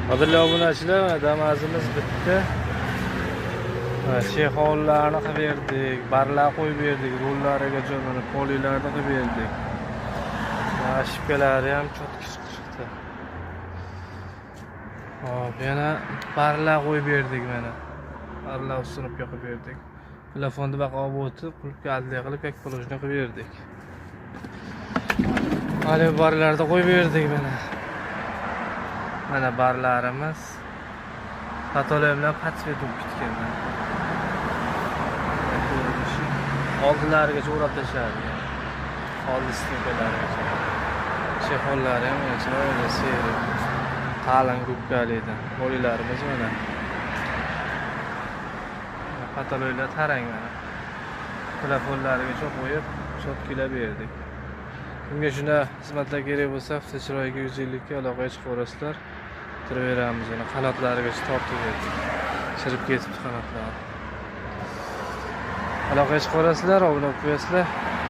Qadrli obunachilar, damazimiz bitti. Shexollarni qilib berdik, barlar qo'yib berdik, rullariga jo'nini, polilarni qilib berdik. Shipkalari ham cho'tki chiqdi. Hop, yana barlar qo'yib berdik mana. Barlar usunib yoqib berdik. Plafonni baqa olib o'tib, qulfga adliya qilib, kakpolojni qilib berdik. Hali barlarda qo'yib berdik mana. Mana barlarimiz patolar bilan patsvet bo'lib ketgan. Oldilarigacha o'rab tashladi. Oldi stepalarigacha. Shexollari ham chiroyli seri. Qalin gubkalidan. Bo'lilarimiz mana. Patolar tarang mana. Plafonlarigacha qo'yib, cho'tkilab berdik. Bunga shuna xizmatlar kerak bo'lsa, hafta chiroyiga 150 ga aloqaga chiqaverasizlar. Turaveramiz uni qanotlarigacha tortib berdik. Chirib ketibdi qanotlari. Aloqaga chiqaverasizlar, obuna qo'yasizlar.